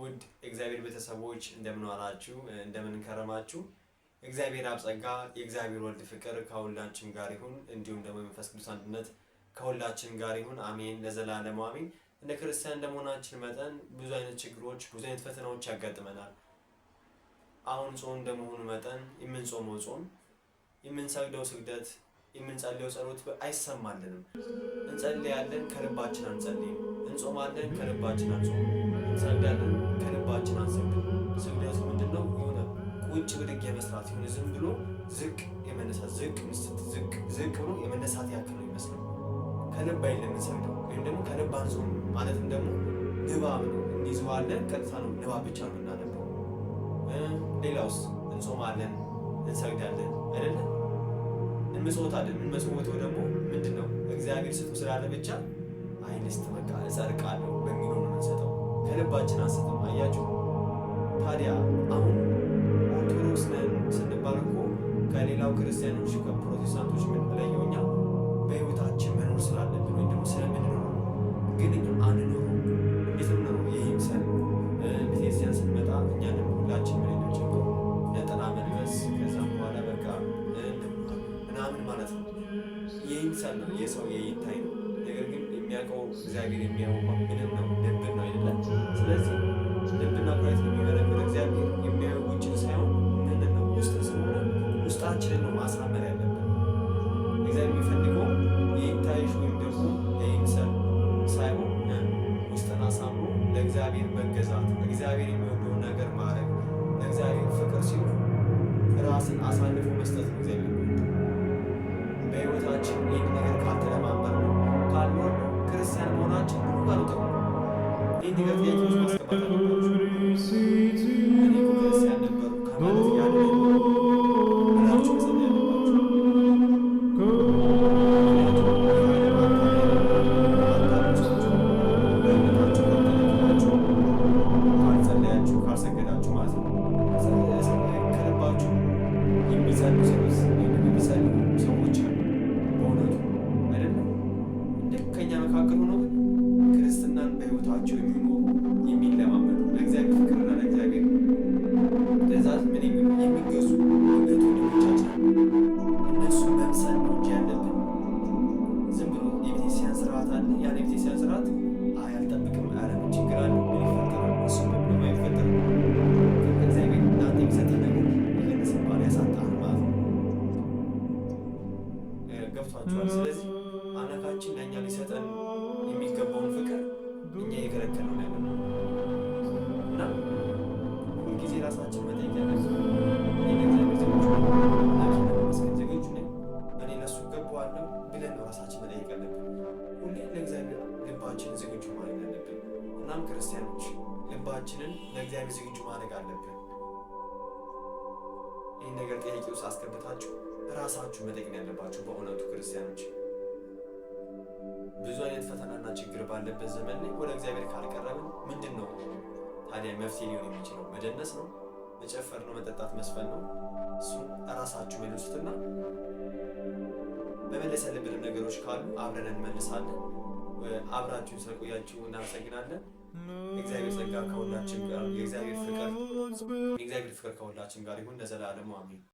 ውድ እግዚአብሔር ቤተሰቦች እንደምን ዋላችሁ እንደምን ከረማችሁ። እግዚአብሔር አብ ጸጋ የእግዚአብሔር ወልድ ፍቅር ከሁላችን ጋር ይሁን፣ እንዲሁም ደግሞ የመንፈስ ቅዱስ አንድነት ከሁላችን ጋር ይሁን፣ አሜን ለዘላለሙ አሜን። እንደ ክርስቲያን እንደመሆናችን መጠን ብዙ አይነት ችግሮች ብዙ አይነት ፈተናዎች ያጋጥመናል። አሁን ጾም እንደመሆኑ መጠን የምንጾመው ጾም፣ የምንሰግደው ስግደት፣ የምንጸልየው ጸሎት አይሰማልንም። እንጸልያለን ከልባችን አንጸልይም፣ እንጾማለን ከልባችን አንጾምም፣ እንሰግዳለን ከልባችን አንሰግድም። ስግደቱ ምንድነው? የሆነ ቁጭ ብድግ የመስራት የሆነ ዝም ብሎ ዝቅ የመነሳት ዝቅ ብሎ የመነሳት ያክል ነው ይመስላል። ከልብ አይደለም የምንሰግደው፣ ወይም ደግሞ ከልብ አንጾም ማለትም ደግሞ ንባብ ነው እንይዘዋለን። ቀጥታ ነው ንባብ ብቻ ነው የምናነበው። ሌላውስ እንጾማለን እንሰግዳለን አይደለም፣ እንመጽወታለን። የምንመጽወተው ደግሞ ምንድነው? እግዚአብሔር ስጡ ስላለ ብቻ አይንስት በቃ እጸድቃለሁ በሚለው ነው የምንሰጠው፣ ከልባችን አንሰጥም። አያችሁ ታዲያ አሁን ኦርቶዶክስ ነን ስንባል እኮ ከሌላው ክርስቲያኖች ከፕሮቴስታንቶች የምንለየው እኛ በህይወታችን መኖር ስላለብን ወይም ደግሞ ስለምንኖር ነው። ግን እኛ አንኖር እንዴት ነው የይምሰል ቤተክርስቲያን ስንመጣ እኛንም ሁላችን ምን እንደምንችለው ነጠላ መልበስ ከዛም በኋላ በቃ ምናምን ማለት ነው። የይምሰል ነው የሰው የይታይ ነው። ነገር ግን የሚያውቀው እግዚአብሔር የሚያውቀው ምንም ነው ልብን ነው አይደለም። ስለዚህ ልብና ኩራት የሚመረምር እግዚአብሔር የሚያየው ውጭን ሳይሆን ምን ነው ውስጥ ስለሆነ ውስጣችንን ነው ማሳመር ያለብን። እግዚአብሔር የሚፈልገው የይታይሽ ወይም ደግሞ የይምሰል ሳይሆን ውስጥን አሳምሮ ለእግዚአብሔር መገዛት፣ እግዚአብሔር የሚወደውን ነገር ማድረግ፣ ለእግዚአብሔር ፍቅር ሲሆን ራስን አሳልፎ መስጠት ነው እግዚአብሔር በህይወታችን ይህን ነገር ካልተለማመር ነው ካልኖር ክርስቲያን መሆናችን ሙሉ ባሉት ይህ ነገር ጥያቄ ውስጥ ማስገባት አለባችሁ። እኔ እኮ ክርስቲያን ነበሩ ከማለት ያለ ብላችሁ መሰብ ያለባችሁ። በእምነታችሁ ካልጸለያችሁ ካልሰገዳችሁ ማለት ነው ከልባችሁ የሚጸልዩ ሰዎች አሉ በእውነቱ አይደለም። ልክ ከኛ መካከል ሆነው ክርስትናን በህይወታቸው የሚኖሩ የሚለማመዱ ለእግዚአብሔር ፍቅርና ለእግዚአብሔር ትእዛዝ ምን የሚገዙ እውነት ወንድሞቻችን እነሱ መምሰል ነው እንጂ ያለብን ዝም ብሎ የቤተክርስቲያን ስርዓት አለ። ያን የቤተክርስቲያን ስርዓት አልጠብቅም አለ ችግር አለ ምን ይፈጠራል? እሱ ምንም አይፈጠርም። እግዚአብሔር እናንተ የሚሰጠን ነገር ይቀንስባል፣ ያሳጣል ማለት ነው። ገብቷችኋል? ስለዚህ አምላካችን ለእኛ ሊሰጠን የሚገባውን ፍቅር እኛ የከለከልነው ነገር ነው እና ሁልጊዜ ራሳችን መጠየቅ ያለብን እኔ ለእግዚአብሔር ዝግጁ ነኝ፣ እኔ ለእሱ እገባዋለሁ ብለን ነው ራሳችን መጠየቅ ያለብን። ሁሌ ለእግዚአብሔር ልባችንን ዝግጁ ማድረግ አለብን። እናም ክርስቲያኖች ልባችንን ለእግዚአብሔር ዝግጁ ማድረግ አለብን። ይህን ነገር ጥያቄ ውስጥ አስገብታችሁ ራሳችሁ መጠየቅ ያለባችሁ። በእውነቱ ክርስቲያኖች ብዙ አይነት ፈተናና ችግር ባለበት ዘመን ላይ ወደ እግዚአብሔር ካልቀረብን ምንድን ነው ታዲያ መፍትሄ ሊሆን የሚችለው? መደነስ ነው? መጨፈር ነው? መጠጣት፣ መስፈን ነው? እሱን ራሳችሁ መልሱትና መመለስ ያለብን ነገሮች ካሉ አብረን እንመልሳለን። አብራችሁን ስለቆያችሁ እናመሰግናለን። የእግዚአብሔር ጸጋ ከሁላችን ጋር፣ የእግዚአብሔር ፍቅር ከሁላችን ጋር ይሁን ለዘላለሙ አሜን።